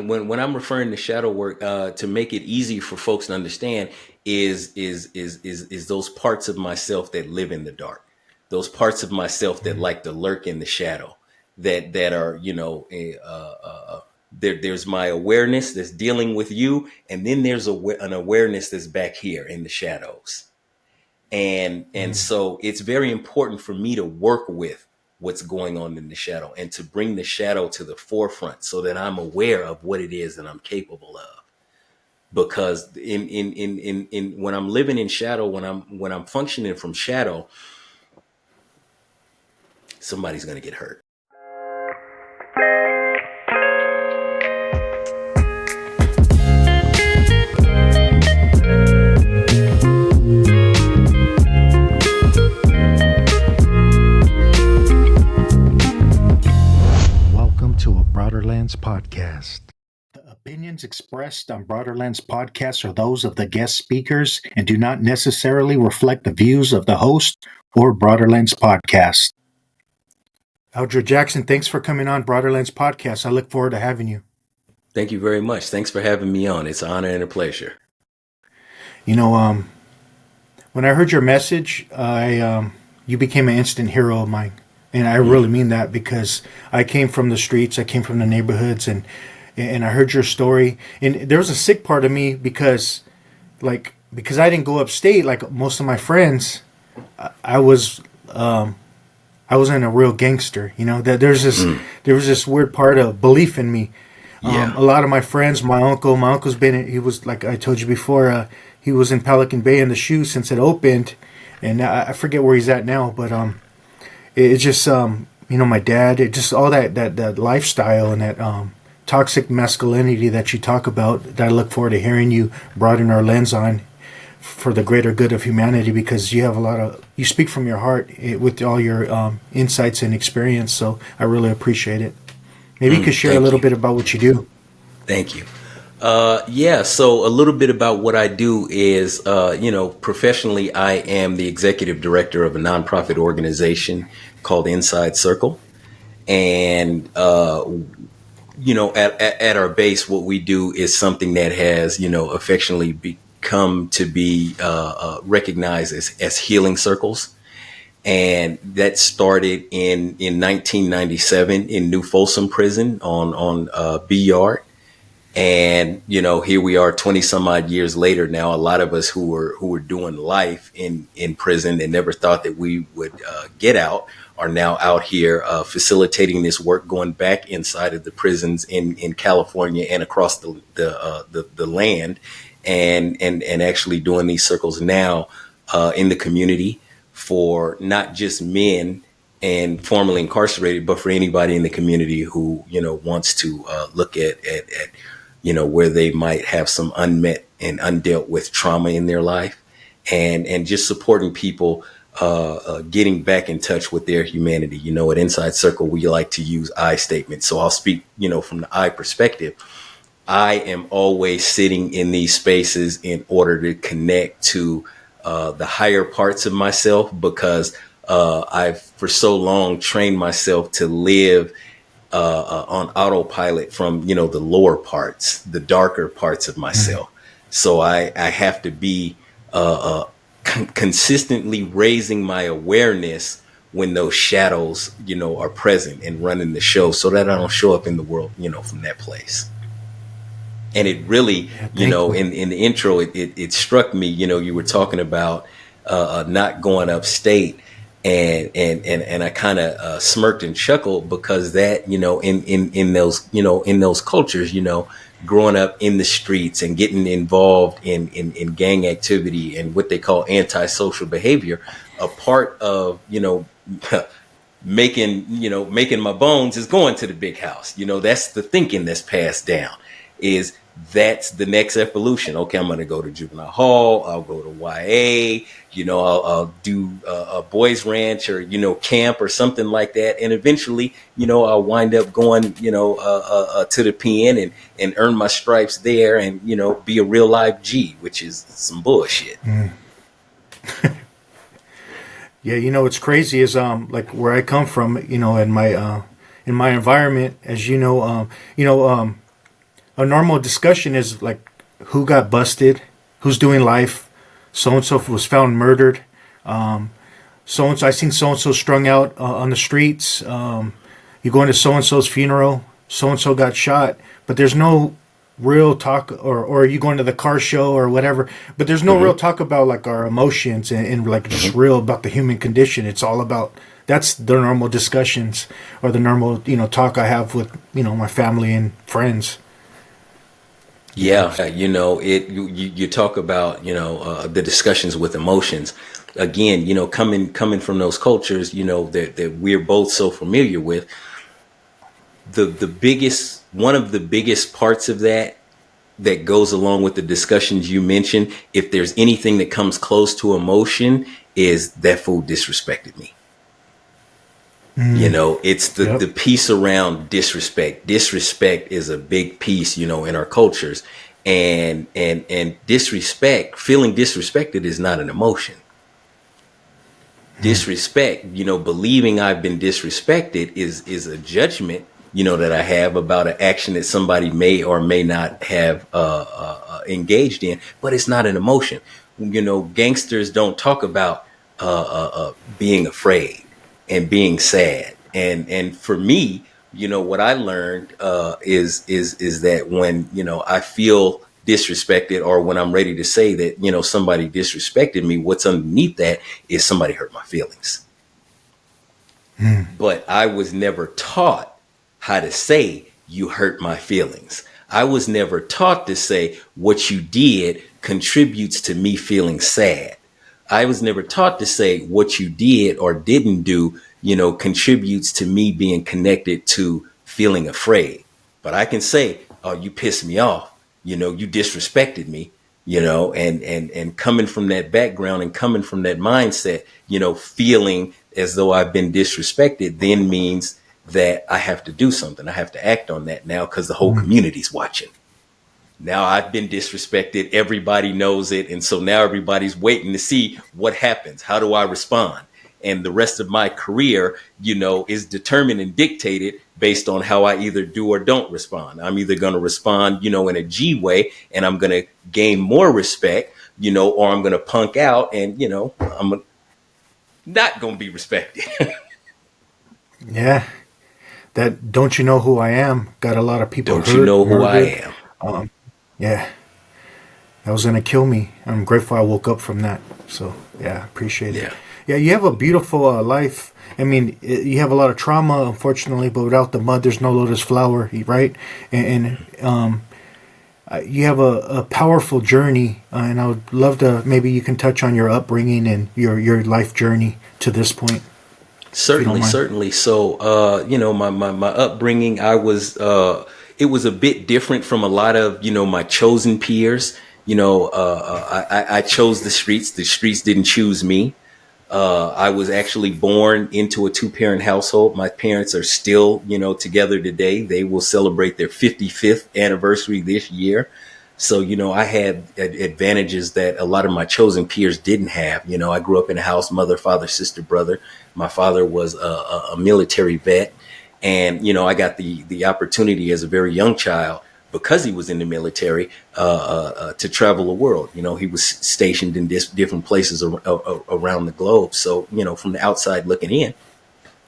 when I'm referring to shadow work, to make it easy for folks to understand, is those parts of myself that live in the dark, those parts of myself that like to lurk in the shadow, that are there's my awareness that's dealing with you, and then there's an awareness that's back here in the shadows. And so it's very important for me to work with what's going on in the shadow and to bring the shadow to the forefront so that I'm aware of what it is that I'm capable of. Because in when I'm living in shadow, when I'm functioning from shadow, somebody's going to get hurt. Podcast. The opinions expressed on Broaderlands Podcast are those of the guest speakers and do not necessarily reflect the views of the host or Broaderlands Podcast. Eldra Jackson, thanks for coming on Broaderlands Podcast. I look forward to having you. Thank you very much. Thanks for having me on. It's an honor and a pleasure. You know, when I heard your message, you became an instant hero of mine. And I really mean that, because I came from the streets, I came from the neighborhoods, and I heard your story. And there was a sick part of me because I didn't go upstate like most of my friends. I wasn't a real gangster, you know. That there was this weird part of belief in me. A lot of my friends, my uncle's he was, like I told you before, he was in Pelican Bay in the shoe since it opened, and I forget where he's at now, but it's just, my dad, it just all that lifestyle and that toxic masculinity that you talk about, that I look forward to hearing you broaden our lens on for the greater good of humanity, because you speak from your heart with all your insights and experience. So I really appreciate it. Maybe you could share a little bit about what you do. Thank you. So a little bit about what I do is, professionally, I am the executive director of a nonprofit organization called Inside Circle. And, at our base, what we do is something that has, affectionately become to be recognized as healing circles. And that started in 1997 in New Folsom Prison on B Yard. And, here we are 20 some odd years later now. A lot of us who were doing life in prison and never thought that we would get out are now out here facilitating this work, going back inside of the prisons in California and across the land, and actually doing these circles now in the community for not just men and formerly incarcerated, but for anybody in the community who, wants to look at where they might have some unmet and undealt with trauma in their life, and just supporting people getting back in touch with their humanity. At Inside Circle, we like to use I statements. So I'll speak, from the I perspective. I am always sitting in these spaces in order to connect to the higher parts of myself, because I've for so long trained myself to live on autopilot from, the lower parts, the darker parts of myself. So I have to be consistently raising my awareness when those shadows, are present and running the show, so that I don't show up in the world, from that place. And it really, in the intro, it struck me, you were talking about not going upstate. And I kind of smirked and chuckled, because that, in those cultures, growing up in the streets and getting involved in gang activity and what they call antisocial behavior, a part of, making my bones is going to the big house. That's the thinking that's passed down, is that's the next evolution. Okay, I'm going to go to juvenile hall. I'll go to YA. I'll do a boys ranch or, camp or something like that. And eventually, I'll wind up going, to the PN and earn my stripes there and, be a real live G, which is some bullshit. Yeah, what's crazy is like where I come from, in my environment, as a normal discussion is like who got busted, who's doing life, so and so was found murdered, so and so I seen so and so strung out on the streets. You go into so and so's funeral, so and so got shot, but there's no real talk, or you going to the car show or whatever, but there's no real talk about like our emotions and like just real about the human condition. It's all about, that's the normal discussions or the normal, talk I have with, my family and friends. Yeah, you talk about the discussions with emotions. Again, coming from those cultures, that we're both so familiar with. The biggest, one of the biggest parts of that goes along with the discussions you mentioned, if there's anything that comes close to emotion, is that fool disrespected me. It's the piece around disrespect. Disrespect is a big piece, in our cultures, and disrespect, feeling disrespected is not an emotion. Disrespect, believing I've been disrespected is a judgment, that I have about an action that somebody may or may not have engaged in, but it's not an emotion. Gangsters don't talk about being afraid and being sad. And for me, what I learned is that when, I feel disrespected, or when I'm ready to say that, somebody disrespected me, what's underneath that is somebody hurt my feelings. But I was never taught how to say you hurt my feelings. I was never taught to say what you did contributes to me feeling sad. I was never taught to say what you did or didn't do, contributes to me being connected to feeling afraid. But I can say, oh, you pissed me off. You disrespected me, and coming from that background and coming from that mindset, feeling as though I've been disrespected then means that I have to do something. I have to act on that now because the whole community's watching. Now I've been disrespected. Everybody knows it. And so now everybody's waiting to see what happens. How do I respond? And the rest of my career, is determined and dictated based on how I either do or don't respond. I'm either going to respond, in a G way, and I'm going to gain more respect, or I'm going to punk out and, I'm not going to be respected. Yeah. That "don't you know who I am" got a lot of people Don't hurt, you know who murdered. I am? Yeah, that was gonna kill me. I'm grateful I woke up from that. So yeah, appreciate it. Yeah. Yeah, you have a beautiful life. I mean, you have a lot of trauma, unfortunately, but without the mud, there's no lotus flower, right? And you have a powerful journey, and I would love to, maybe you can touch on your upbringing and your life journey to this point. Certainly. So, my upbringing, it was a bit different from a lot of, my chosen peers. I chose the streets. The streets didn't choose me. I was actually born into a 2-parent household. My parents are still, together today. They will celebrate their 55th anniversary this year. So, I had advantages that a lot of my chosen peers didn't have. I grew up in a house, mother, father, sister, brother. My father was a military vet. And, I got the opportunity as a very young child, because he was in the military, to travel the world. He was stationed in different places around the globe. So, from the outside looking in,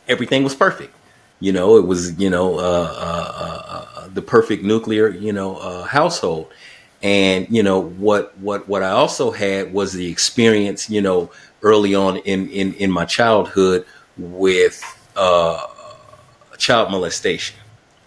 everything was perfect. It was, the perfect nuclear, household. And, what I also had was the experience, early on in my childhood with child molestation.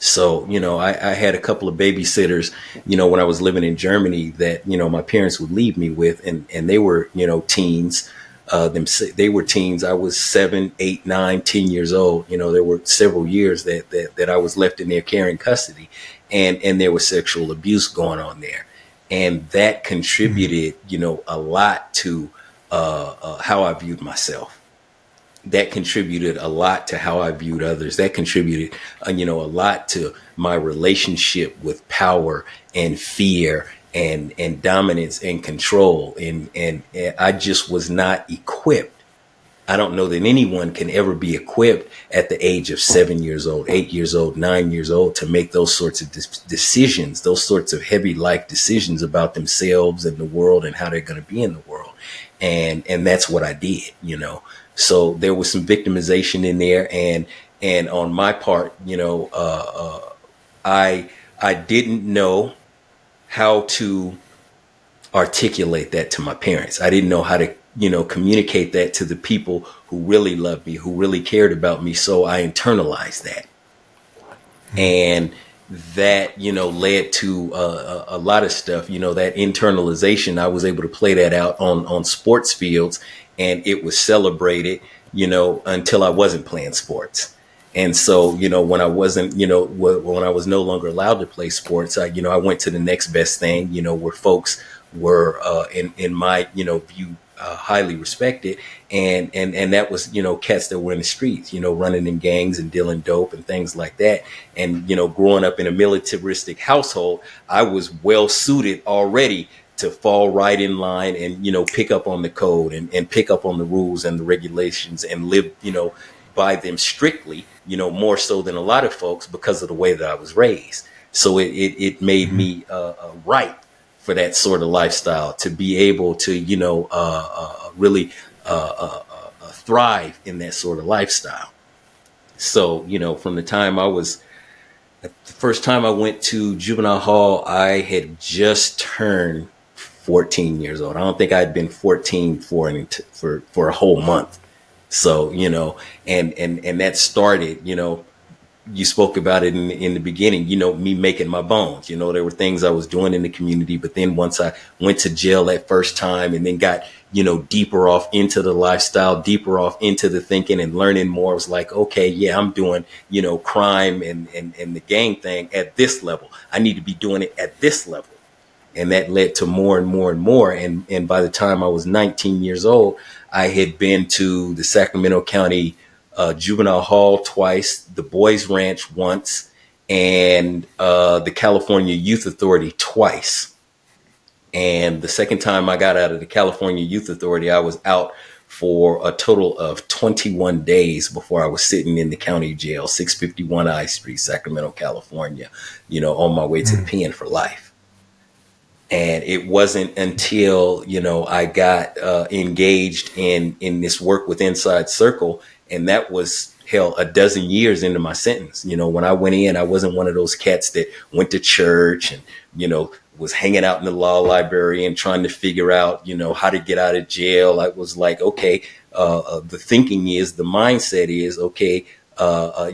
So, I had a couple of babysitters, when I was living in Germany that, my parents would leave me with, and they were, teens. They were teens. I was 7, 8, 9, 10 years old. There were several years that I was left in their care and custody, and there was sexual abuse going on there. And that contributed, a lot to how I viewed myself. That contributed a lot to how I viewed others. That contributed, a lot to my relationship with power and fear and dominance and control. And I just was not equipped. I don't know that anyone can ever be equipped at the age of 7 years old, 8 years old, 9 years old to make those sorts of decisions, those sorts of heavy life decisions about themselves and the world and how they're going to be in the world. And that's what I did, you know. So there was some victimization in there, and on my part, you know, I didn't know how to articulate that to my parents. I didn't know how to, you know, communicate that to the people who really loved me, who really cared about me. So I internalized that. And that, you know, led to a lot of stuff. You know, that internalization, I was able to play that out on sports fields, and it was celebrated, you know, until I wasn't playing sports. And so, you know, when I wasn't, you know, when I was no longer allowed to play sports, I went to the next best thing, you know, where folks were, in my, you know, view, highly respected. And that was, you know, cats that were in the streets, you know, running in gangs and dealing dope and things like that. And, you know, growing up in a militaristic household, I was well suited already to fall right in line and, you know, pick up on the code and pick up on the rules and the regulations and live, you know, by them strictly, you know, more so than a lot of folks because of the way that I was raised. So it made me right for that sort of lifestyle, to be able to, you know, really thrive in that sort of lifestyle. So, you know, from the time the first time I went to juvenile hall, I had just turned 14 years old. I don't think I'd been 14 for a whole month. So, you know, and that started, you know, you spoke about it in the beginning, you know, me making my bones. You know, there were things I was doing in the community, but then once I went to jail that first time and then got, you know, deeper off into the lifestyle, deeper off into the thinking and learning more, I was like, okay, yeah, I'm doing, you know, crime and the gang thing at this level. I need to be doing it at this level. And that led to more and more and more. And by the time I was 19 years old, I had been to the Sacramento County Juvenile Hall twice, the Boys Ranch once, and the California Youth Authority twice. And the second time I got out of the California Youth Authority, I was out for a total of 21 days before I was sitting in the county jail, 651 I Street, Sacramento, California, you know, on my way to the pen for life. And it wasn't until, you know, I got engaged in this work with Inside Circle, and that was, hell, a dozen years into my sentence. You know, when I went in, I wasn't one of those cats that went to church and, you know, was hanging out in the law library and trying to figure out, you know, how to get out of jail. I was like, okay, the thinking is, the mindset is, okay,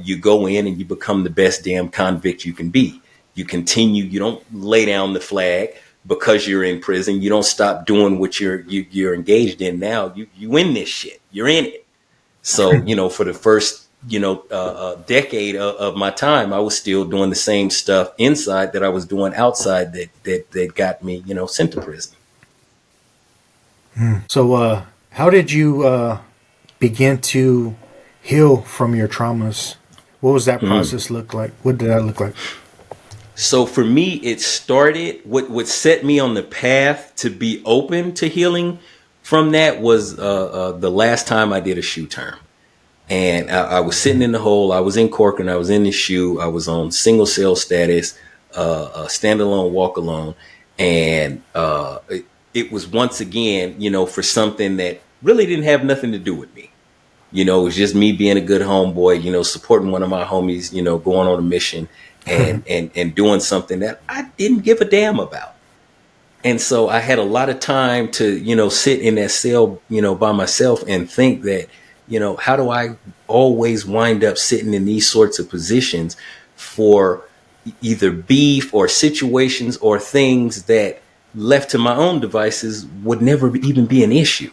you go in and you become the best damn convict you can be. You continue, you don't lay down the flag because you're in prison. You don't stop doing what you're engaged in now. You in this shit. You're in it. So, you know, for the first, you know, decade of my time, I was still doing the same stuff inside that I was doing outside that got me, you know, sent to prison. So, how did you begin to heal from your traumas? What was that process look like? What did that look like? So for me, it started, what set me on the path to be open to healing from that was the last time I did a shoe term. And I was sitting in the hole. I was in Corcoran. I was in the shoe. I was on single cell status, standalone, walk alone. And it was once again, you know, for something that really didn't have nothing to do with me. You know, it was just me being a good homeboy, you know, supporting one of my homies, you know, going on a mission and doing something that I didn't give a damn about. And so I had a lot of time to, you know, sit in that cell, you know, by myself and think that, you know, how do I always wind up sitting in these sorts of positions for either beef or situations or things that left to my own devices would never even be an issue.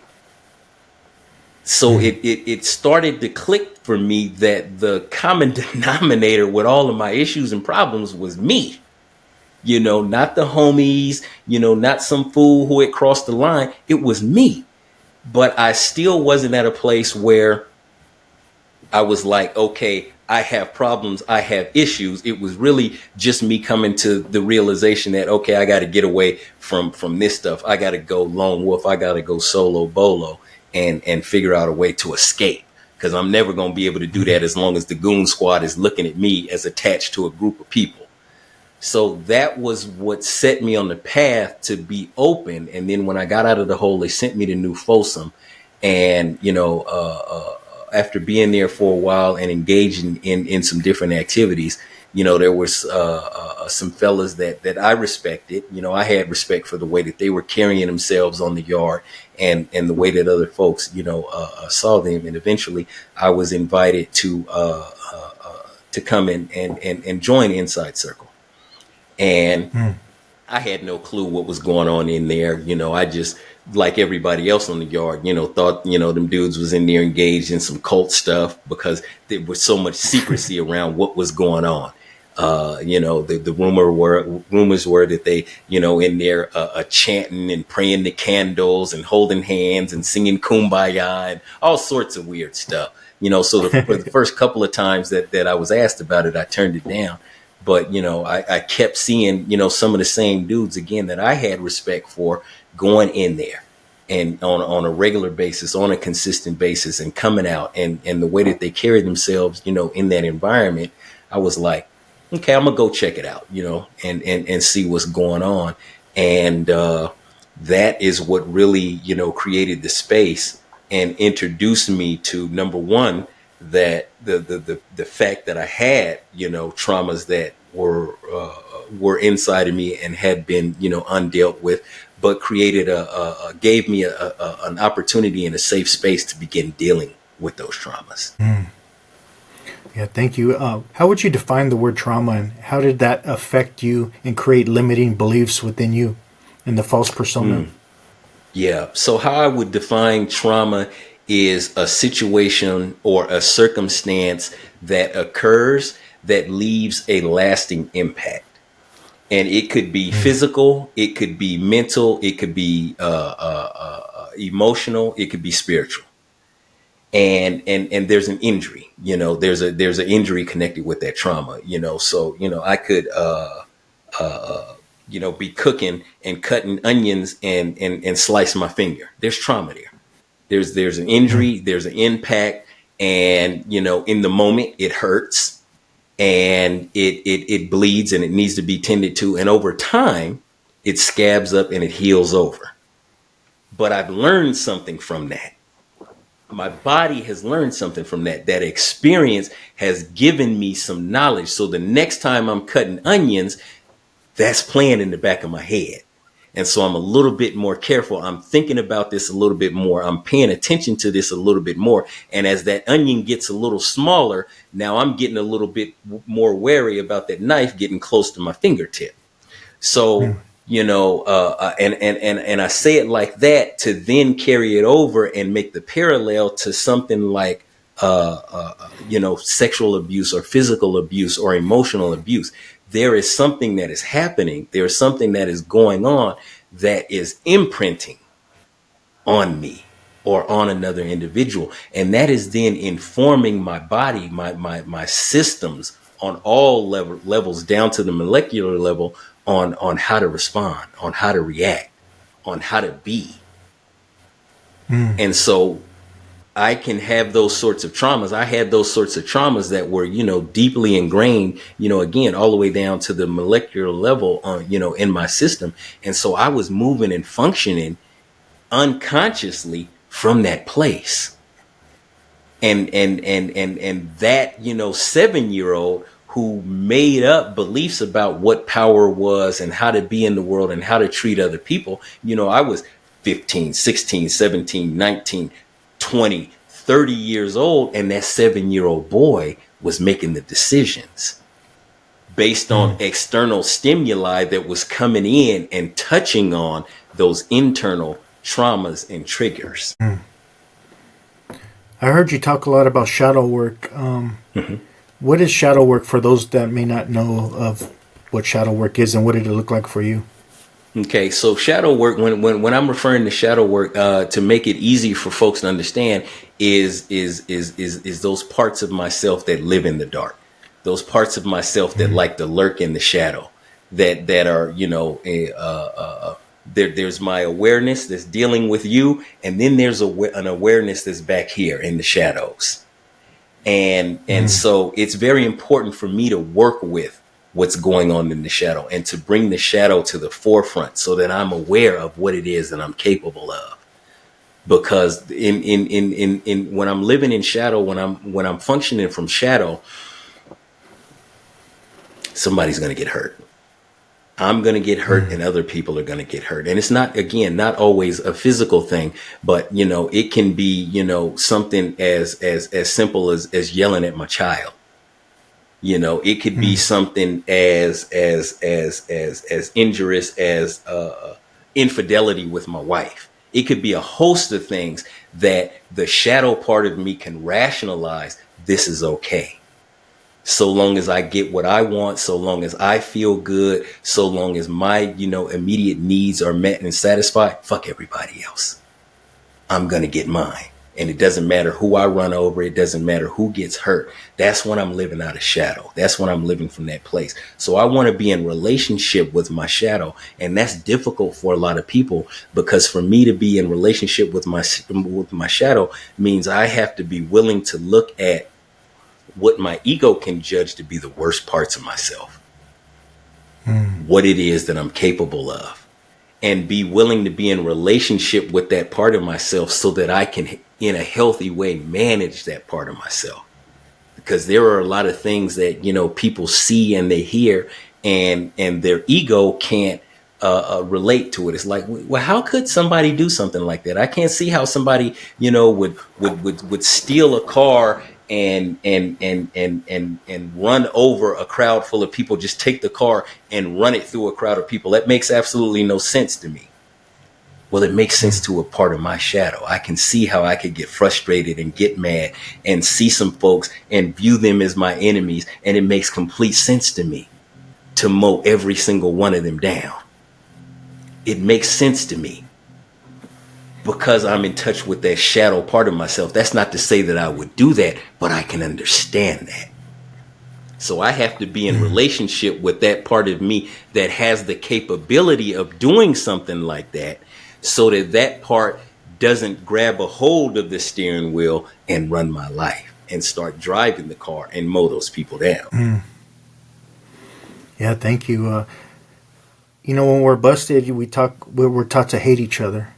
So it started to click for me that the common denominator with all of my issues and problems was me. You know, not the homies, you know, not some fool who had crossed the line. It was me. But I still wasn't at a place where I was like, okay, I have problems, I have issues. It was really just me coming to the realization that, okay, I got to get away from this stuff. I got to go lone wolf. I got to go solo bolo. and figure out a way to escape, because I'm never going to be able to do that as long as the goon squad is looking at me as attached to a group of people. So that was what set me on the path to be open. And then when I got out of the hole, they sent me to New Folsom. And, after being there for a while and engaging in some different activities, there was some fellas that I respected. I had respect for the way that they were carrying themselves on the yard and the way that other folks, saw them. And eventually I was invited to come in and join Inside Circle. And I had no clue what was going on in there. I just, like everybody else on the yard, thought, them dudes was in there engaged in some cult stuff, because there was so much secrecy around what was going on. The rumors were that they, in there chanting and praying the candles and holding hands and singing Kumbaya and all sorts of weird stuff. So for the first couple of times that I was asked about it, I turned it down. But, I kept seeing, some of the same dudes, again, that I had respect for, going in there and on a regular basis, on a consistent basis, and coming out, and the way that they carry themselves, in that environment. I was like, okay, I'm going to go check it out, and see what's going on. And that is what really, created the space and introduced me to, number one, that the fact that I had, traumas that were inside of me and had been, undealt with, but created gave me an opportunity and a safe space to begin dealing with those traumas. Yeah, thank you. How would you define the word trauma, and how did that affect you and create limiting beliefs within you and the false persona? Yeah. So how I would define trauma is a situation or a circumstance that occurs that leaves a lasting impact. And it could be physical, it could be mental, it could be emotional, it could be spiritual. And there's an injury, there's an injury connected with that trauma, so, I could, be cooking and cutting onions and slice my finger. There's trauma there. There's an injury, there's an impact, and, in the moment it hurts and it bleeds and it needs to be tended to. And over time it scabs up and it heals over. But I've learned something from that. My body has learned something from that. That experience has given me some knowledge. So the next time I'm cutting onions, that's playing in the back of my head. And so I'm a little bit more careful. I'm thinking about this a little bit more. I'm paying attention to this a little bit more. And as that onion gets a little smaller, now I'm getting a little bit more wary about that knife getting close to my fingertip. So, and I say it like that to then carry it over and make the parallel to something like, sexual abuse or physical abuse or emotional abuse. There is something that is happening. There is something that is going on that is imprinting on me or on another individual. And that is then informing my body, my systems on all levels down to the molecular level on how to respond, on how to react, on how to be. And so I can have those sorts of traumas. I had those sorts of traumas that were, deeply ingrained, again, all the way down to the molecular level, in my system. And so I was moving and functioning unconsciously from that place. And that, 7-year-old who made up beliefs about what power was and how to be in the world and how to treat other people. I was 15, 16, 17, 19, 20, 30 years old, and that 7-year-old boy was making the decisions based on external stimuli that was coming in and touching on those internal traumas and triggers. I heard you talk a lot about shadow work. What is shadow work for those that may not know of what shadow work is, and what did it look like for you? Okay, so shadow work, when I'm referring to shadow work, to make it easy for folks to understand, is those parts of myself that live in the dark, those parts of myself that like to lurk in the shadow, that are There's my awareness that's dealing with you, and then there's an awareness that's back here in the shadows. And so it's very important for me to work with what's going on in the shadow and to bring the shadow to the forefront so that I'm aware of what it is that I'm capable of. Because in when I'm living in shadow, when I'm functioning from shadow, somebody's going to get hurt. I'm going to get hurt and other people are going to get hurt. And it's not, again, not always a physical thing, but, you know, it can be, you know, something as simple as yelling at my child. You know, it could be something as injurious as infidelity with my wife. It could be a host of things that the shadow part of me can rationalize. This is okay. So long as I get what I want, so long as I feel good, so long as my, you know, immediate needs are met and satisfied, fuck everybody else. I'm going to get mine. And it doesn't matter who I run over. It doesn't matter who gets hurt. That's when I'm living out of shadow. That's when I'm living from that place. So I want to be in relationship with my shadow. And that's difficult for a lot of people, because for me to be in relationship with my shadow means I have to be willing to look at what my ego can judge to be the worst parts of myself, what it is that I'm capable of, and be willing to be in relationship with that part of myself so that I can, in a healthy way, manage that part of myself. Because there are a lot of things that, you know, people see and they hear, and their ego can't relate to it. It's like, well, how could somebody do something like that? I can't see how somebody, you know, would steal a car and run over a crowd full of people, just take the car and run it through a crowd of people. That makes absolutely no sense to me. Well, it makes sense to a part of my shadow. I can see how I could get frustrated and get mad and see some folks and view them as my enemies. And it makes complete sense to me to mow every single one of them down. It makes sense to me because I'm in touch with that shadow part of myself. That's not to say that I would do that, but I can understand that. So I have to be in relationship with that part of me that has the capability of doing something like that, so that that part doesn't grab a hold of the steering wheel and run my life and start driving the car and mow those people down. Yeah, thank you. You know, when we're busted, we're taught to hate each other.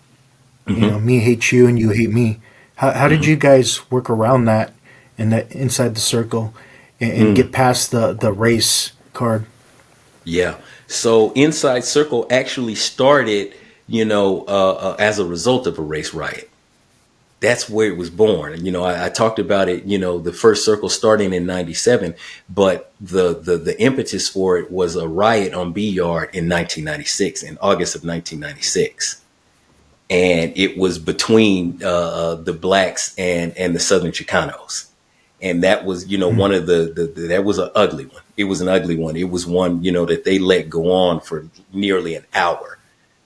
You know, me hate you and you hate me. How did you guys work around that and that inside the circle and get past the race card? Yeah. So Inside Circle actually started, you know, as a result of a race riot. That's where it was born. You know, I talked about it, you know, the first circle starting in 97, but the impetus for it was a riot on B Yard in 1996, in August of 1996. And it was between the blacks and the Southern Chicanos. And that was, you know, one of that was an ugly one. It was an ugly one. It was one, you know, that they let go on for nearly an hour.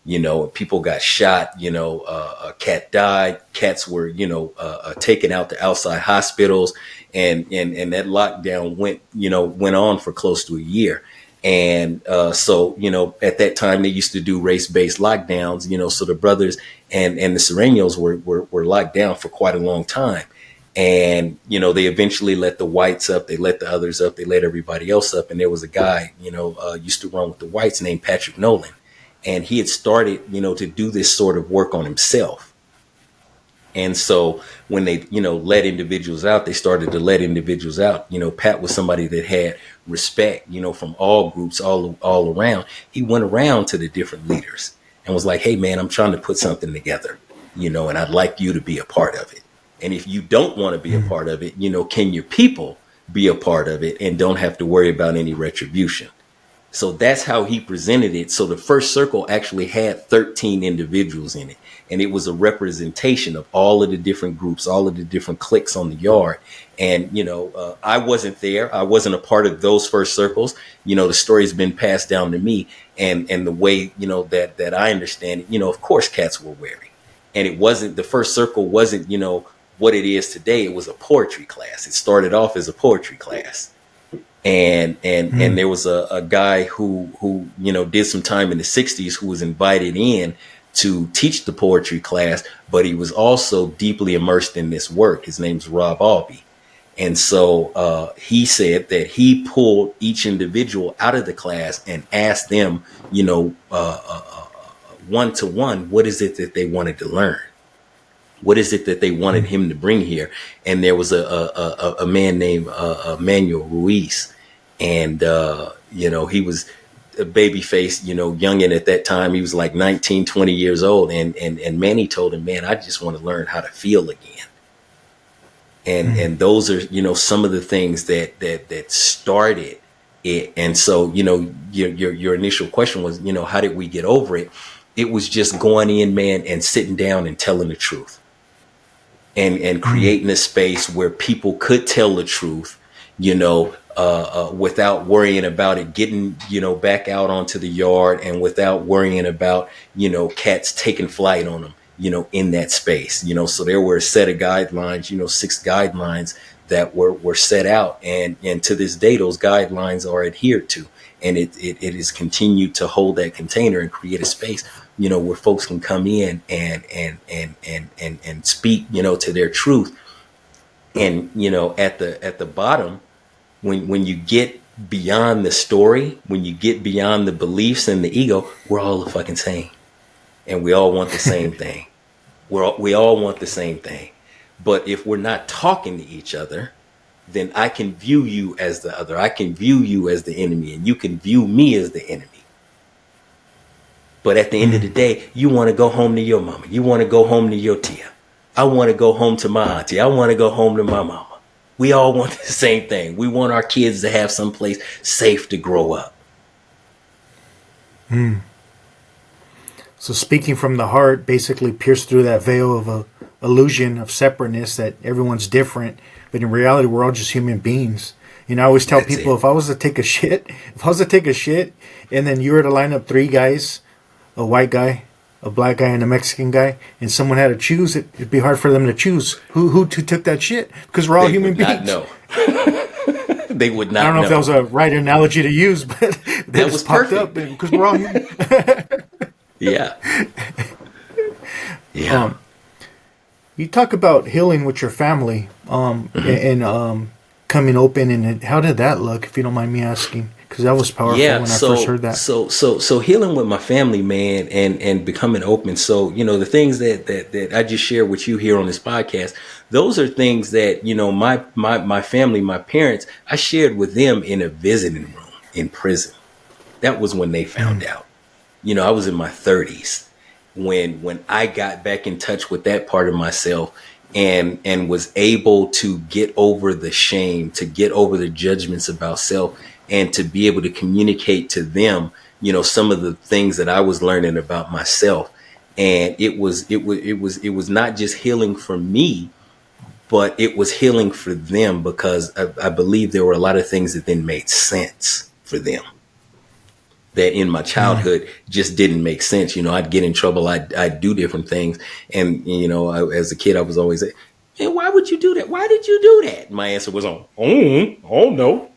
You know, people got shot, you know, a cat died. Cats were, you know, taken out to outside hospitals, and that lockdown went on for close to a year. And so, you know, at that time they used to do race-based lockdowns, you know, so the brothers and the Serenos were locked down for quite a long time. And, you know, they eventually let the whites up, they let the others up, they let everybody else up. And there was a guy, you know, used to run with the whites named Patrick Nolan. And he had started, you know, to do this sort of work on himself. And so when they, you know, let individuals out, they started to let individuals out. You know, Pat was somebody that had respect, you know, from all groups, all around. He went around to the different leaders and was like, hey, man, I'm trying to put something together, you know, and I'd like you to be a part of it. And if you don't want to be a part of it, you know, can your people be a part of it and don't have to worry about any retribution? So that's how he presented it. So the first circle actually had 13 individuals in it. And it was a representation of all of the different groups, all of the different cliques on the yard. And, you know, I wasn't there. I wasn't a part of those first circles. You know, the story's been passed down to me. And the way, you know, that I understand it, you know, of course, cats were wary. And it wasn't, the first circle wasn't, you know, what it is today. It was a poetry class. It started off as a poetry class. And there was a guy who did some time in the 60s who was invited in to teach the poetry class, but he was also deeply immersed in this work. His name's Rob Albee. And so he said that he pulled each individual out of the class and asked them, one to one, what is it that they wanted to learn? What is it that they wanted him to bring here? And there was a man named Manuel Ruiz, and he was a baby face, youngin' at that time. He was like 19, 20 years old, and Manny told him, man, I just want to learn how to feel again. And those are some of the things that started it. And so your initial question was, how did we get over it? It was just going in, man, and sitting down and telling the truth. And creating a space where people could tell the truth, without worrying about it getting, back out onto the yard, and without worrying about, cats taking flight on them, in that space. So there were a set of guidelines, 6 guidelines that were set out. And to this day, those guidelines are adhered to. And it has continued to hold that container and create a space, where folks can come in and speak, to their truth. And, at the bottom, when you get beyond the story, when you get beyond the beliefs and the ego, we're all the fucking same. And we all want the same thing. We all want the same thing. But if we're not talking to each other, then I can view you as the other. I can view you as the enemy, and you can view me as the enemy. But at the end of the day, you want to go home to your mama. You want to go home to your tia. I want to go home to my auntie. I want to go home to my mama. We all want the same thing. We want our kids to have some place safe to grow up. So speaking from the heart basically pierced through that veil of a illusion of separateness, that everyone's different, but in reality we're all just human beings. I always tell people, if I was to take a shit, and then you were to line up 3 guys, a white guy, a black guy, and a Mexican guy, and someone had to choose, it'd be hard for them to choose who took that shit, because we're all human beings. No. They would not know. I don't know if that was a right analogy to use, but that was popped perfect. up because we're all human. Yeah. Yeah. You talk about healing with your family, and coming open, and how did that look, if you don't mind me asking? Because that was powerful when I first heard that. So healing with my family, man, and becoming open. So, the things that I just shared with you here on this podcast, those are things that, my family, my parents, I shared with them in a visiting room in prison. That was when they found out. I was in my 30s when I got back in touch with that part of myself and was able to get over the shame, to get over the judgments about self, and to be able to communicate to them, some of the things that I was learning about myself. And it was not just healing for me, but it was healing for them, because I believe there were a lot of things that then made sense for them that in my childhood just didn't make sense. I'd get in trouble. I'd do different things. And, as a kid, I was always like, man, why would you do that? Why did you do that? My answer was, oh no.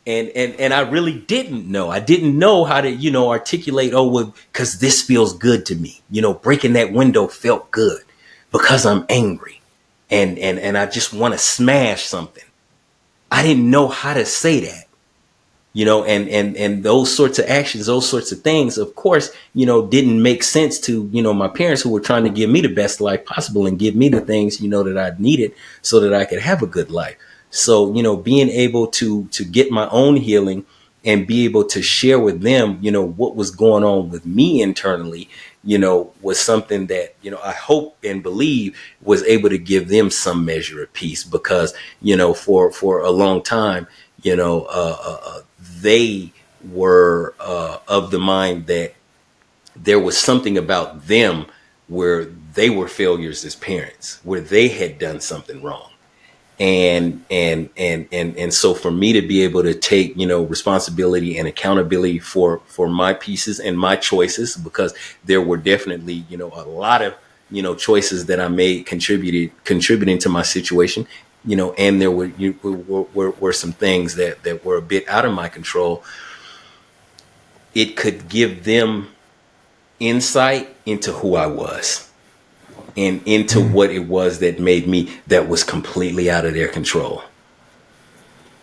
And I really didn't know. I didn't know how to, articulate, because this feels good to me. Breaking that window felt good because I'm angry and I just want to smash something. I didn't know how to say that. And those sorts of actions, those sorts of things, of course, didn't make sense to, my parents, who were trying to give me the best life possible and give me the things, that I needed so that I could have a good life. So, being able to get my own healing and be able to share with them, what was going on with me internally, was something that, I hope and believe was able to give them some measure of peace, because, for a long time, they were of the mind that there was something about them where they were failures as parents, where they had done something wrong. And so for me to be able to take, responsibility and accountability for my pieces and my choices, because there were definitely, a lot of, choices that I made contributing to my situation. and there were some things that were a bit out of my control. It could give them insight into who I was and into what it was that made me, that was completely out of their control.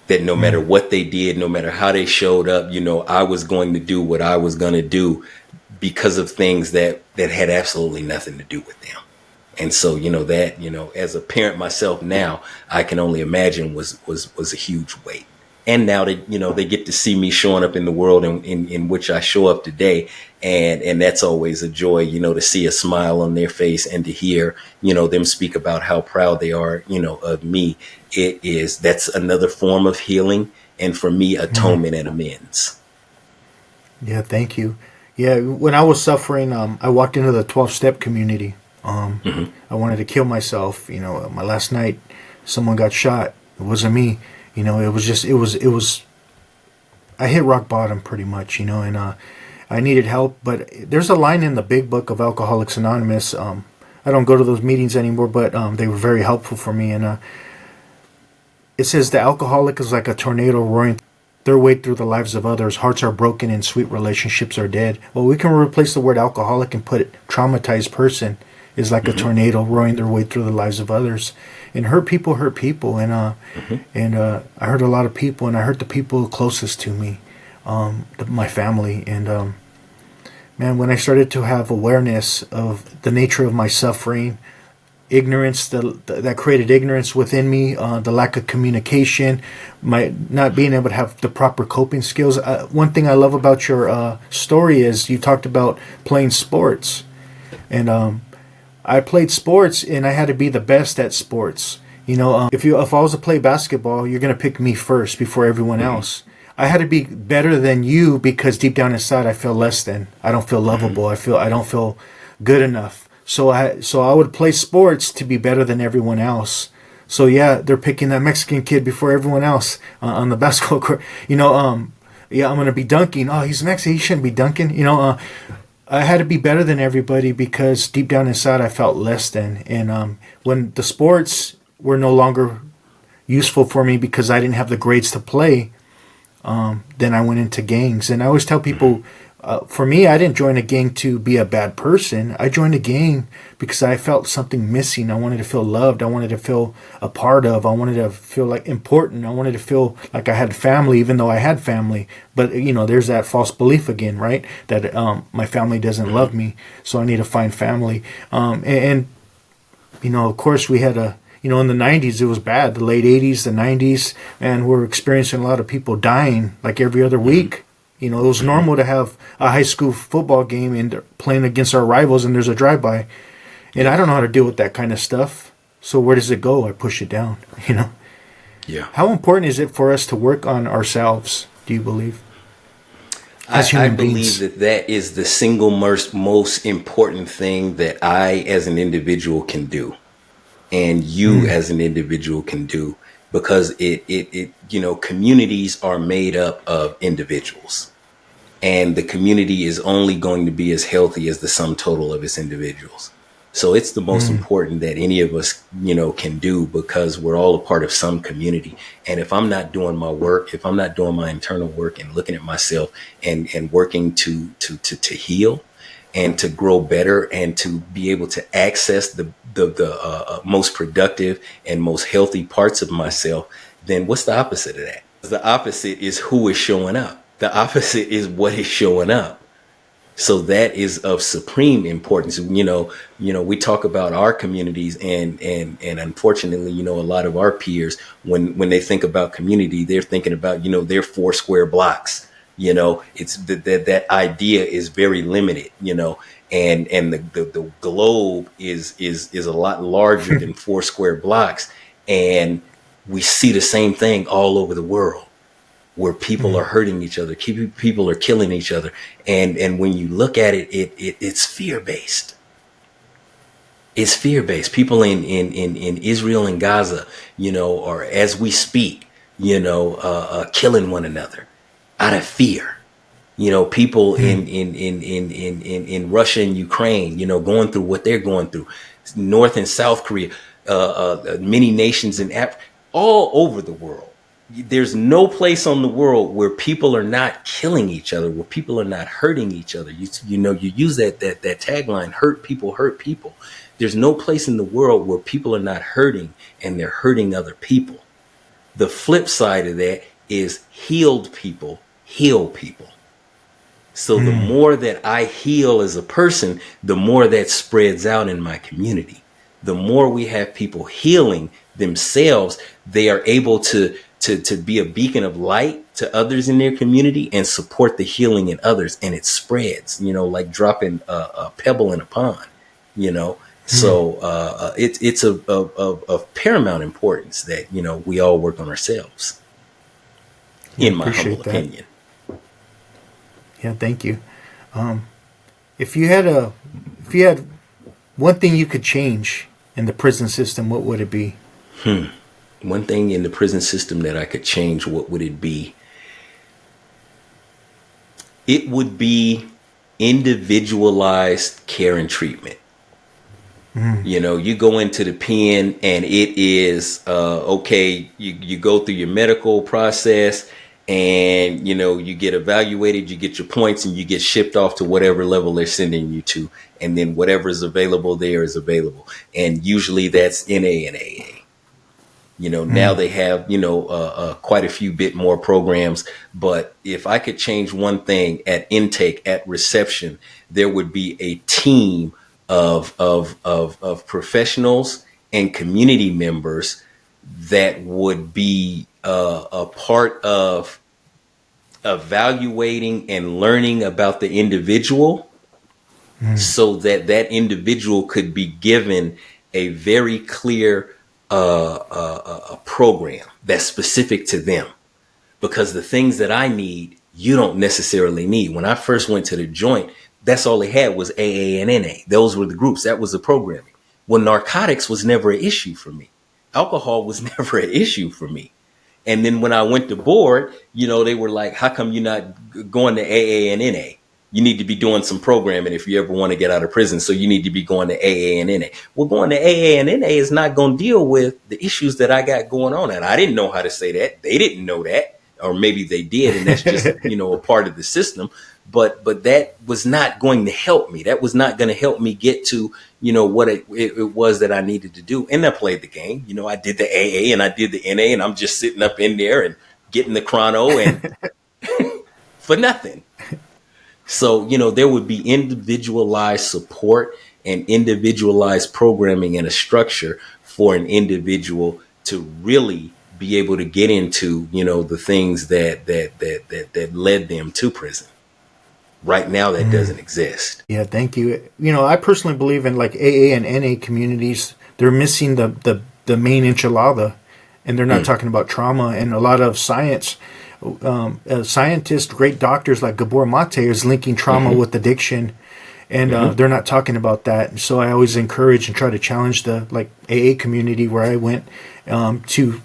That no matter what they did, no matter how they showed up, I was going to do what I was going to do because of things that had absolutely nothing to do with them. And so, as a parent myself now, I can only imagine was a huge weight. And now they get to see me showing up in the world in which I show up today. And that's always a joy, to see a smile on their face and to hear, them speak about how proud they are, of me. That's another form of healing. And for me, atonement and amends. Yeah, thank you. Yeah, when I was suffering, I walked into the 12-step community. I wanted to kill myself. My last night, someone got shot. It wasn't me. It was, I hit rock bottom pretty much, and I needed help. But there's a line in the big book of Alcoholics Anonymous. I don't go to those meetings anymore, but they were very helpful for me. And it says the alcoholic is like a tornado roaring their way through the lives of others. Hearts are broken and sweet relationships are dead. Well, we can replace the word alcoholic and put traumatized person is like a tornado roaring their way through the lives of others. And hurt people. And I hurt a lot of people, and I hurt the people closest to me, my family. And man, when I started to have awareness of the nature of my suffering, ignorance that created ignorance within me, the lack of communication, my not being able to have the proper coping skills. One thing I love about your story is you talked about playing sports, and I played sports and I had to be the best at sports. If I was to play basketball, you're gonna pick me first before everyone else. I had to be better than you because deep down inside I feel less than. I don't feel lovable. I don't feel good enough. So I would play sports to be better than everyone else. So yeah, they're picking that Mexican kid before everyone else on the basketball court. Yeah, I'm gonna be dunking. Oh, he's Mexican. He shouldn't be dunking. I had to be better than everybody because deep down inside I felt less than. And when the sports were no longer useful for me because I didn't have the grades to play, then I went into gangs. And I always tell people, for me, I didn't join a gang to be a bad person. I joined a gang because I felt something missing. I wanted to feel loved. I wanted to feel a part of. I wanted to feel like important. I wanted to feel like I had family, even though I had family. But, there's that false belief again, right? That my family doesn't love me, so I need to find family. And of course, we had in the 90s, it was bad. The late 80s, the 90s, and we're experiencing a lot of people dying like every other week. It was normal to have a high school football game and playing against our rivals and there's a drive-by. And I don't know how to deal with that kind of stuff. So where does it go? I push it down, Yeah. How important is it for us to work on ourselves, do you believe? As human beings? believe that is the single most important thing that I as an individual can do. And you as an individual can do, because communities are made up of individuals, and the community is only going to be as healthy as the sum total of its individuals. So it's the most important that any of us, can do, because we're all a part of some community. And if I'm not doing my work, if I'm not doing my internal work and looking at myself and working to heal and to grow better and to be able to access the most productive and most healthy parts of myself, then what's the opposite of that? The opposite is who is showing up. The opposite is what is showing up. So that is of supreme importance. We talk about our communities and unfortunately, a lot of our peers, when they think about community, they're thinking about, their 4 square blocks. It's that idea is very limited, and the globe is a lot larger than 4 square blocks. And we see the same thing all over the world, where people are hurting each other, people are killing each other. And when you look at it, it's fear-based. It's fear-based. People in Israel and Gaza, or as we speak, killing one another out of fear. People in Russia and Ukraine, going through what they're going through. North and South Korea, many nations in Africa. all over the world. There's no place on the world where people are not killing each other, where people are not hurting each other. You know, you use that tagline, hurt people, hurt people. There's no place in the world where people are not hurting and they're hurting other people. The flip side of that is healed people heal people. So the more that I heal as a person, the more that spreads out in my community. The more we have people healing themselves, they are able to be a beacon of light to others in their community and support the healing in others. And it spreads, you know, like dropping a pebble in a pond, you know. So it's of paramount importance that, you know, we all work on ourselves, in my humble opinion. Yeah, thank you. If you had one thing you could change in the prison system, what would it be? One thing in the prison system that I could change, what would it be? It would be individualized care and treatment. You know, you go into the pen and it is, okay, you go through your medical process and, you know, you get evaluated, you get your points and you get shipped off to whatever level they're sending you to. And then whatever is available there is available. And usually that's NA and AA. You know, now they have, you know, quite a few bit more programs. But if I could change one thing at intake, at reception, there would be a team of professionals and community members that would be a part of evaluating and learning about the individual, so that that individual could be given a very clear a program that's specific to them. Because the things that I need, you don't necessarily need. When I first went to the joint, that's all they had was AA and NA. Those were the groups. That was the programming. Well, narcotics was never an issue for me. Alcohol was never an issue for me. And then when I went to board, you know, they were like, how come you're not going to AA and NA? You need to be doing some programming if you ever want to get out of prison. So you need to be going to AA and NA. Well, going to AA and NA is not going to deal with the issues that I got going on. And I didn't know how to say that. They didn't know that. Or maybe they did. And that's just, you know, a part of the system. But that was not going to help me. That was not going to help me get to, you know, what it was that I needed to do. And I played the game. You know, I did the AA and I did the NA, and I'm just sitting up in there and getting the chrono and for nothing. So, you know, there would be individualized support and individualized programming and a structure for an individual to really be able to get into, you know, the things that led them to prison. Right now, that doesn't exist. Yeah, thank you. You know, I personally believe in like AA and NA communities. They're missing the main enchilada, and they're not talking about trauma. And a lot of science, scientists, great doctors like Gabor Mate is linking trauma with addiction, and they're not talking about that. And so I always encourage and try to challenge the like AA community where I went to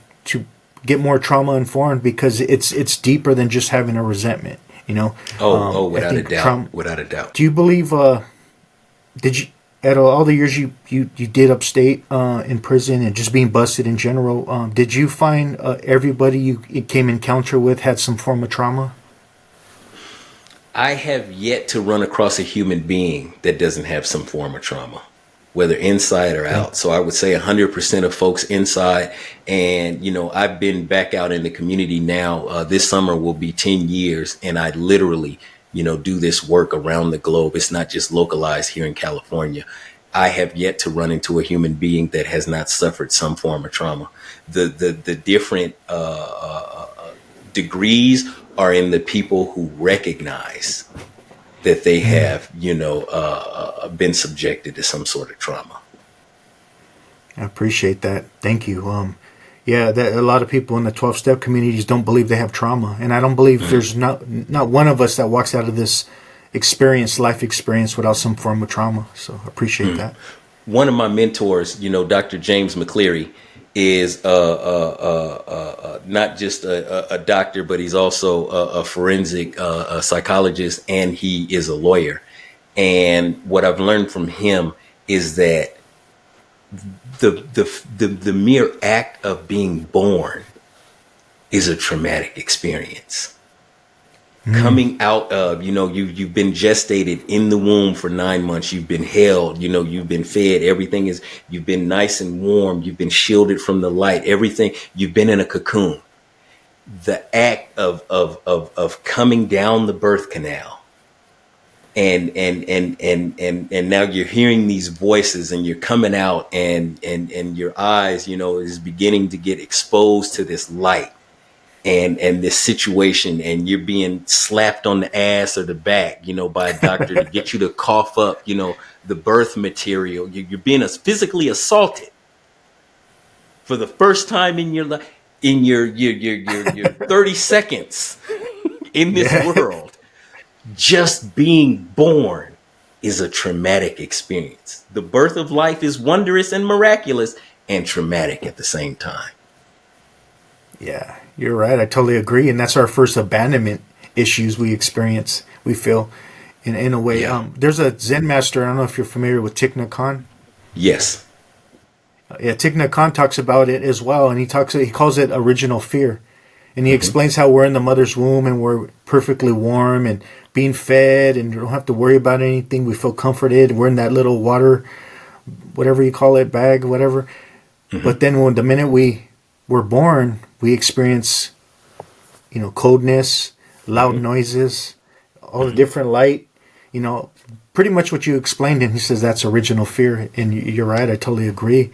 get more trauma informed, because it's deeper than just having a resentment. You know, without a doubt, without a doubt. Do you believe? Did you, at all the years you did upstate in prison and just being busted in general? Did you find everybody you came encounter with had some form of trauma? I have yet to run across a human being that doesn't have some form of trauma, whether inside or out. So I would say 100% of folks inside. And, you know, I've been back out in the community now. This summer will be 10 years. And I literally, you know, do this work around the globe. It's not just localized here in California. I have yet to run into a human being that has not suffered some form of trauma. The different degrees are in the people who recognize that they have, you know, been subjected to some sort of trauma. I appreciate that. Thank you. Yeah, that a lot of people in the 12-step communities don't believe they have trauma, and I don't believe there's not one of us that walks out of this life experience without some form of trauma. So I appreciate that. One of my mentors, you know, Dr. James McCleary, is not just a doctor, but he's also a forensic psychologist, and he is a lawyer. And what I've learned from him is that the mere act of being born is a traumatic experience. Coming out of, you've been gestated in the womb for 9 months. You've been held, you've been fed. You've been nice and warm. You've been shielded from the light. Everything. You've been in a cocoon. The act of coming down the birth canal, and now you're hearing these voices, and you're coming out, and your eyes, is beginning to get exposed to this light. And this situation, and you're being slapped on the ass or the back, by a doctor to get you to cough up, the birth material. You're being physically assaulted for the first time in your life, in your 30 seconds in this world. Just being born is a traumatic experience. The birth of life is wondrous and miraculous and traumatic at the same time. Yeah, you're right. I totally agree. And that's our first abandonment issues we experience, we feel, in a way. Yeah. There's a Zen master, I don't know if you're familiar with Thich Nhat Hanh. Yes. Yeah, Thich Nhat Hanh talks about it as well, and he calls it original fear. And he explains how we're in the mother's womb and we're perfectly warm and being fed and don't have to worry about anything. We feel comforted. We're in that little water, whatever you call it, bag, whatever. But then the minute we're born, we experience, coldness, loud noises, all the different light, pretty much what you explained. And he says that's original fear. And you're right. I totally agree.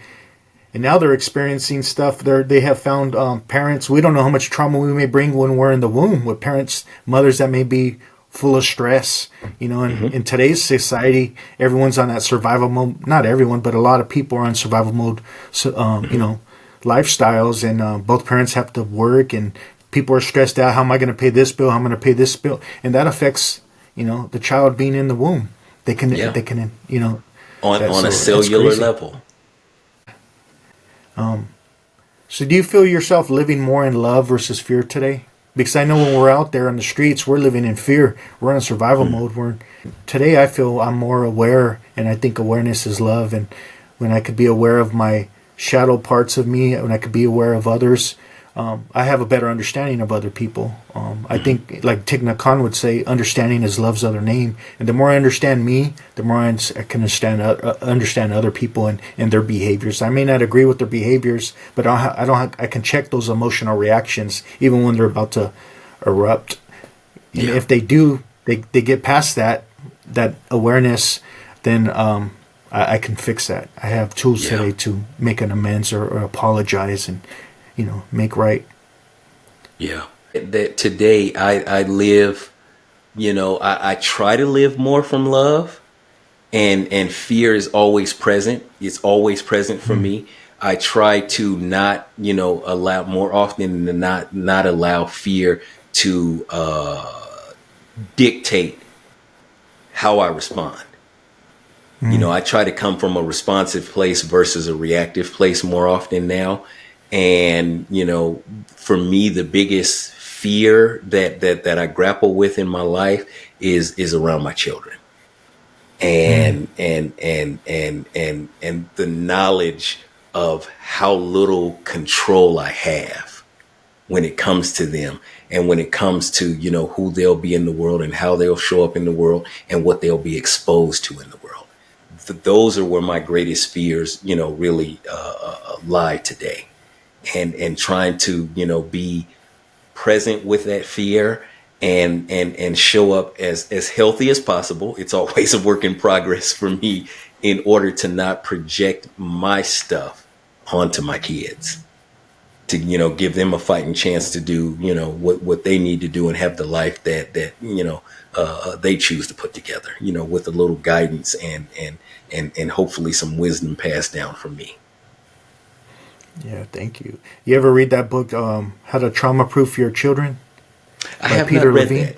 And now they're experiencing stuff. They have found parents. We don't know how much trauma we may bring when we're in the womb with parents, mothers that may be full of stress. In today's society, everyone's on that survival mode. Not everyone, but a lot of people are on survival mode. So, lifestyles, and both parents have to work, and people are stressed out. How am I going to pay this bill? How am I going to pay this bill? And that affects, the child being in the womb. They can, on a cellular level. So do you feel yourself living more in love versus fear today? Because I know when we're out there on the streets, we're living in fear. We're in survival mode. Today I feel I'm more aware, and I think awareness is love. And when I could be aware of my shadow parts of me, when I could be aware of others, I have a better understanding of other people. I think, like Thich Nhat Hanh would say, understanding is love's other name. And the more I understand me, the more I can understand other people and their behaviors. I may not agree with their behaviors, but I can check those emotional reactions even when they're about to erupt. And if they do, they get past that awareness, then I can fix that. I have tools today to make an amends or apologize and make right. Yeah. That today I live, I try to live more from love, and fear is always present. It's always present for me. I try to not, allow more often than not allow fear to dictate how I respond. I try to come from a responsive place versus a reactive place more often now. And, for me, the biggest fear that I grapple with in my life is around my children, and the knowledge of how little control I have when it comes to them, and when it comes to, who they'll be in the world and how they'll show up in the world and what they'll be exposed to in the world. Those are where my greatest fears, really lie today. And trying to, be present with that fear and show up as healthy as possible. It's always a work in progress for me, in order to not project my stuff onto my kids, to, give them a fighting chance to do, what they need to do and have the life that they choose to put together, with a little guidance and hopefully some wisdom passed down from me. Yeah, thank you. You ever read that book, How to Trauma-Proof Your Children? I have not read that.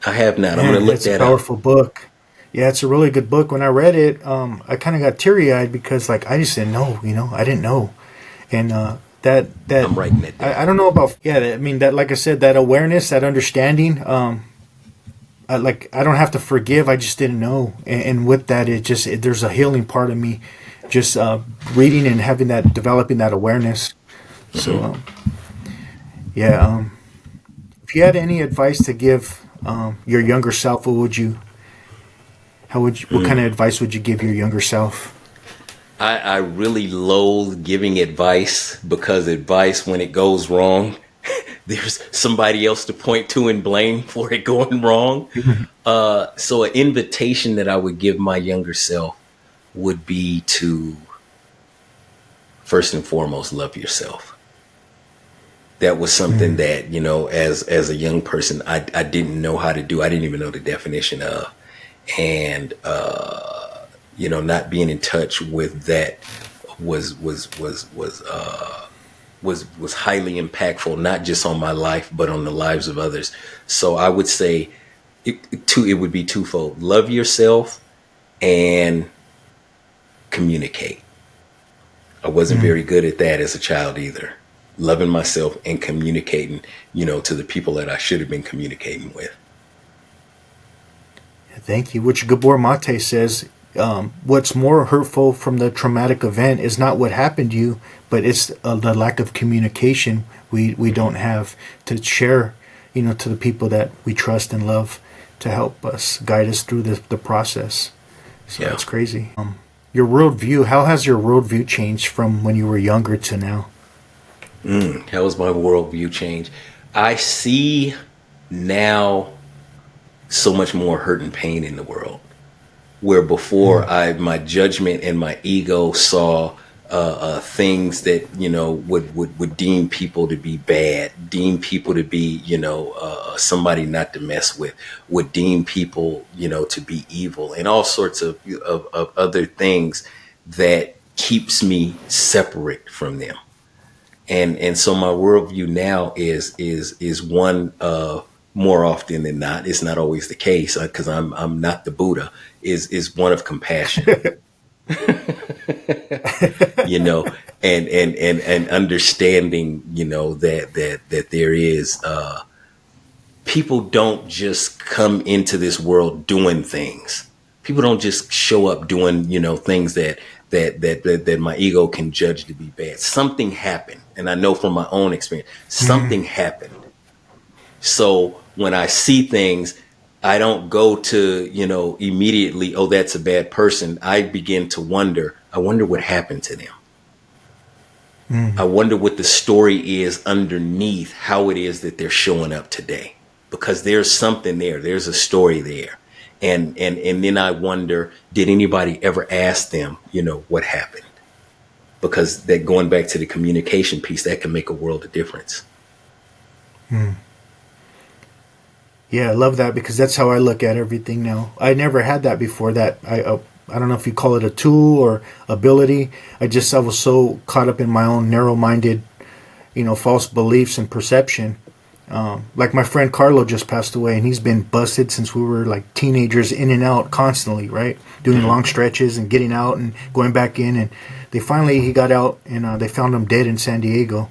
I have not. I'm going to look that up. It's a powerful book. Yeah, it's a really good book. When I read it, I kind of got teary-eyed because, I just didn't know, I didn't know. And that I'm writing it down. I don't know about, that, like I said, that awareness, that understanding, I don't have to forgive. I just didn't know. And with that, there's a healing part of me. just reading and having that, developing that awareness. So, yeah. If you had any advice to give your younger self, what kind of advice would you give your younger self? I really loathe giving advice because advice, when it goes wrong, there's somebody else to point to and blame for it going wrong. So an invitation that I would give my younger self would be to, first and foremost, love yourself. That was something that, as a young person, I didn't know how to do. I didn't even know the definition of. And, not being in touch with that was highly impactful, not just on my life, but on the lives of others. So I would say it would be twofold: love yourself and communicate. I wasn't very good at that as a child either. Loving myself and communicating, to the people that I should have been communicating with. Thank you. Which Gabor Mate says, what's more hurtful from the traumatic event is not what happened to you, but it's the lack of communication we don't have to share, to the people that we trust and love to help us, guide us through the process. So Yeah. That's crazy. Your worldview, how has your worldview changed from when you were younger to now? How has my worldview changed? I see now so much more hurt and pain in the world, where before my judgment and my ego saw things that would deem people to be bad, deem people to be somebody not to mess with, would deem people to be evil, and all sorts of other things that keeps me separate from them. And so my worldview now is one of, more often than not, it's not always the case because I'm not the Buddha, is one of compassion. And understanding, that there is people don't just come into this world doing things. People don't just show up doing, things that my ego can judge to be bad. Something happened. And I know from my own experience, something happened. So when I see things, I don't go to, immediately, oh, that's a bad person. I begin to I wonder what happened to them. I wonder what the story is underneath how it is that they're showing up today, because there's something there. There's a story there. And then I wonder, did anybody ever ask them, what happened? Because that, going back to the communication piece, that can make a world of difference. Yeah, I love that because that's how I look at everything now. I never had that before. That I don't know if you call it a tool or ability. I was so caught up in my own narrow-minded, false beliefs and perception. Like my friend Carlo just passed away, and he's been busted since we were like teenagers, in and out constantly, right? Doing long stretches and getting out and going back in. And he got out, and they found him dead in San Diego.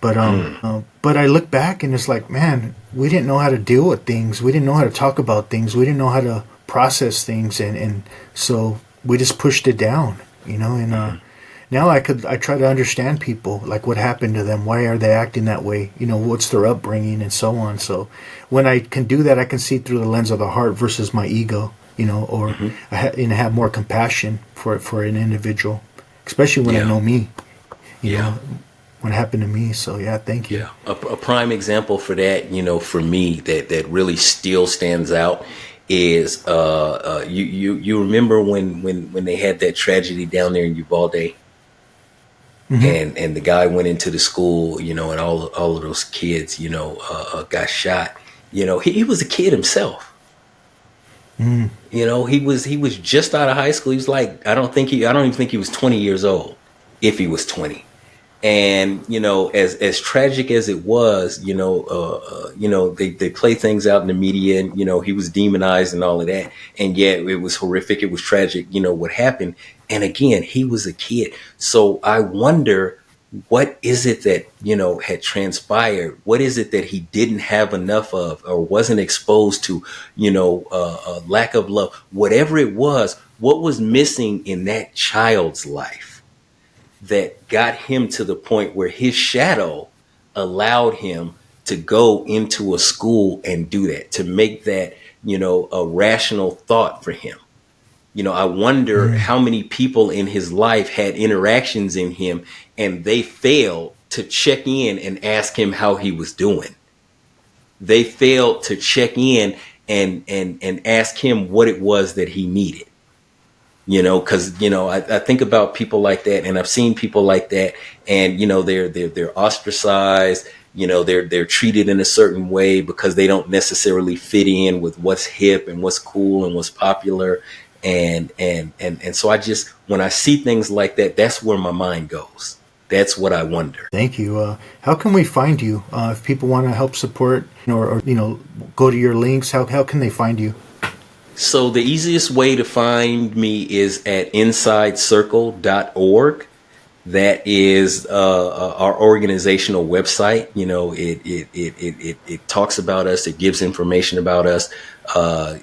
But I look back and it's like, man, we didn't know how to deal with things. We didn't know how to talk about things. We didn't know how to process things, and so we just pushed it down, And now I try to understand people, like what happened to them, why are they acting that way, what's their upbringing, and so on. So when I can do that, I can see through the lens of the heart versus my ego, or have more compassion for an individual, especially when I know me, what happened to me. So yeah, thank you. Yeah, a prime example for that, for me, that really still stands out is you remember when they had that tragedy down there in Uvalde, and the guy went into the school, and all of those kids, got shot. He was a kid himself. He was just out of high school. He was like, I don't even think he was 20 years old, if he was 20. And, as tragic as it was, they play things out in the media, and, he was demonized and all of that. And yet it was horrific. It was tragic, what happened. And again, he was a kid. So I wonder what is it that, had transpired? What is it that he didn't have enough of or wasn't exposed to, lack of love, whatever it was, what was missing in that child's life that got him to the point where his shadow allowed him to go into a school and do that, to make that, a rational thought for him. I wonder how many people in his life had interactions in him and they failed to check in and ask him how he was doing. They failed to check in and ask him what it was that he needed. Because I think about people like that, and I've seen people like that, and they're ostracized. They're treated in a certain way because they don't necessarily fit in with what's hip and what's cool and what's popular. And so when I see things like that, that's where my mind goes. That's what I wonder. Thank you. How can we find you if people want to help support or go to your links? How can they find you? So the easiest way to find me is at insidecircle.org. That is our organizational website. It talks about us. It gives information about us.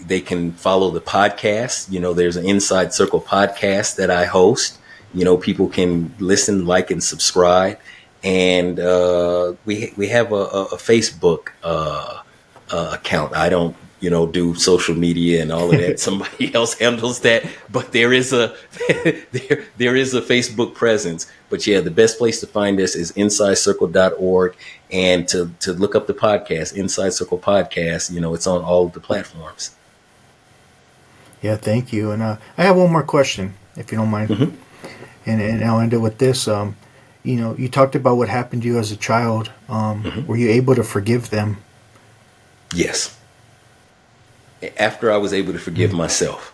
They can follow the podcast. There's an Inside Circle podcast that I host. People can listen, like, and subscribe. And we have a Facebook account. I don't do social media and all of that. Somebody else handles that, but there is a there is a Facebook presence. But yeah, the best place to find us is insidecircle.org, and to look up the podcast, Inside Circle Podcast. It's on all of the platforms. Yeah, thank you. And I have one more question, if you don't mind. Mm-hmm. And I'll end it with this. You talked about what happened to you as a child. Were you able to forgive them? Yes. After I was able to forgive myself,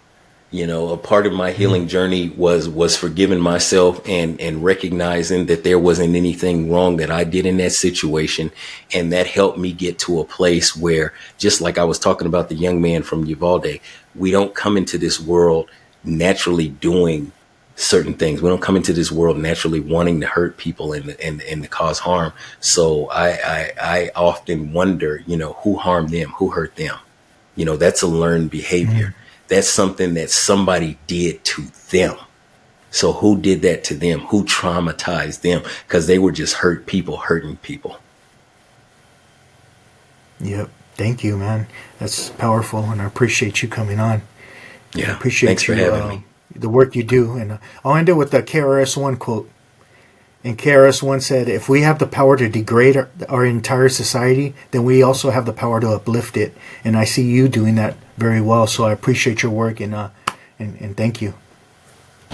a part of my healing journey was forgiving myself and recognizing that there wasn't anything wrong that I did in that situation. And that helped me get to a place where, just like I was talking about the young man from Uvalde, we don't come into this world naturally doing certain things. We don't come into this world naturally wanting to hurt people and to cause harm. So I often wonder, who harmed them, who hurt them. That's a learned behavior. Mm-hmm. That's something that somebody did to them. So who did that to them? Who traumatized them? Because they were just hurting people. Yep. Thank you, man. That's powerful, and I appreciate you coming on. Yeah. I appreciate Thanks for having me. The work you do. And I'll end it with the KRS-One quote. And KRS-One said, if we have the power to degrade our entire society, then we also have the power to uplift it. And I see you doing that very well. So I appreciate your work and thank you.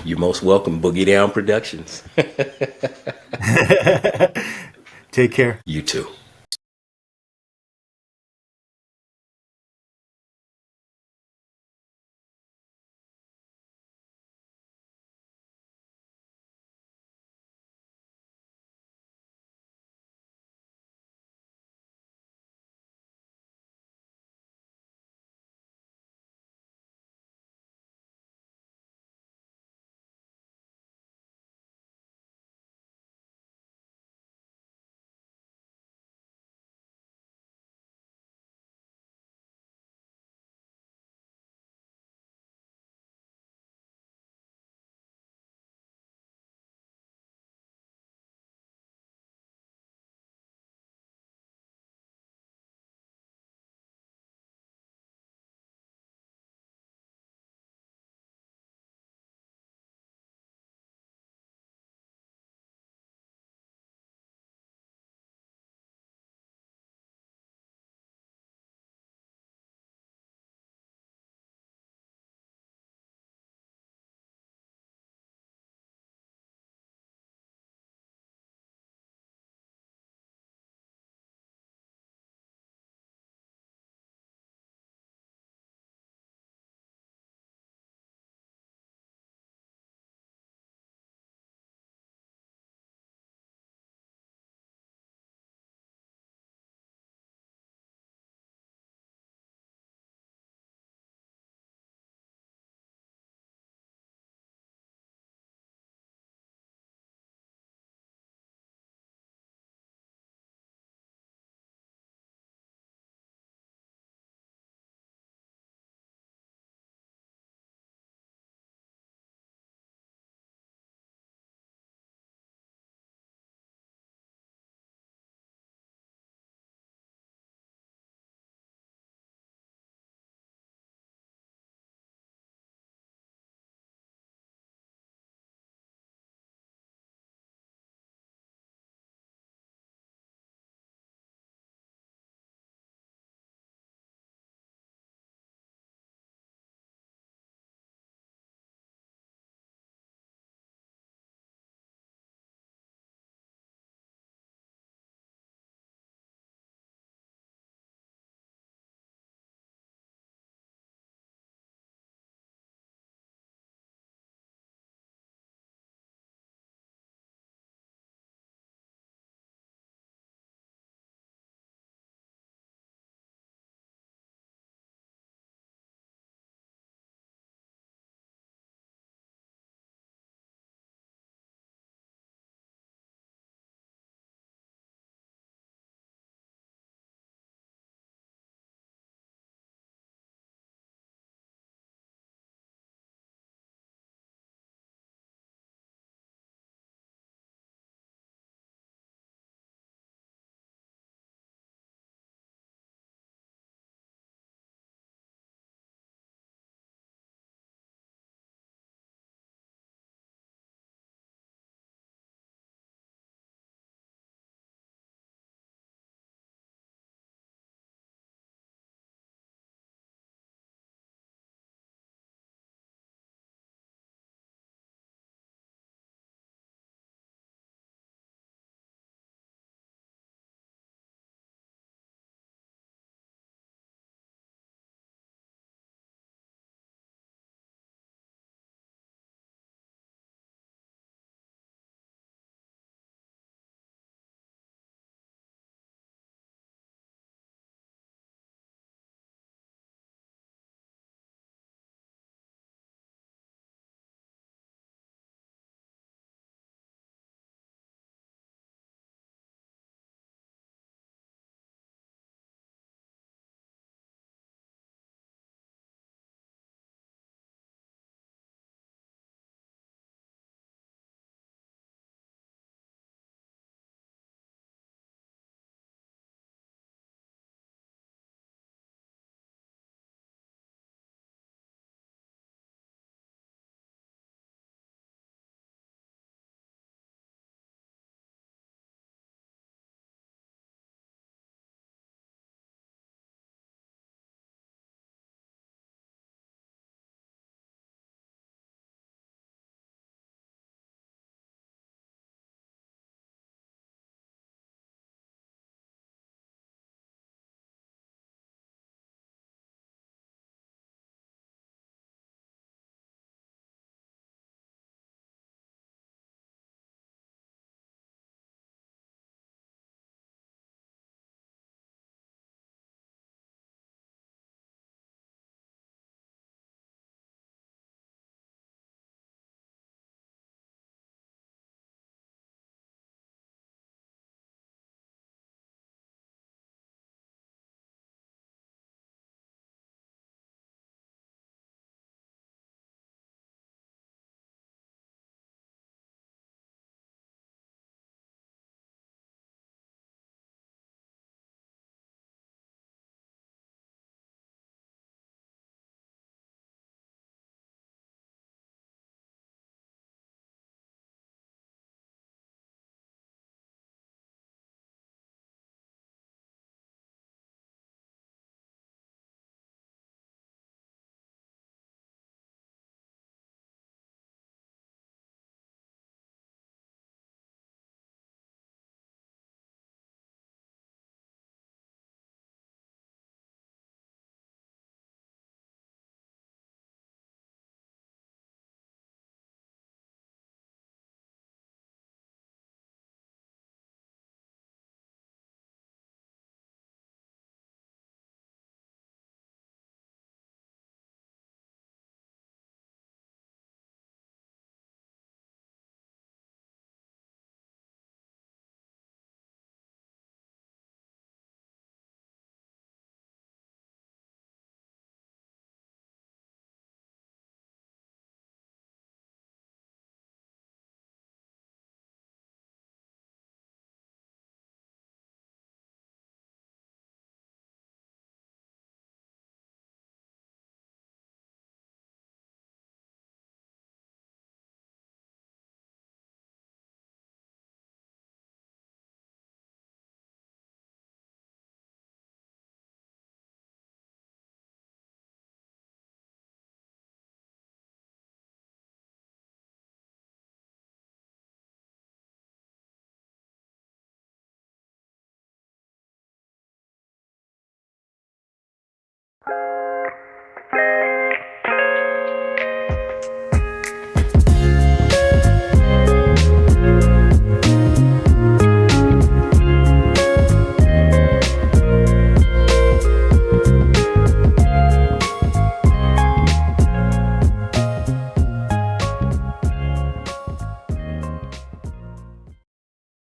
You're most welcome. Boogie Down Productions. Take care. You too.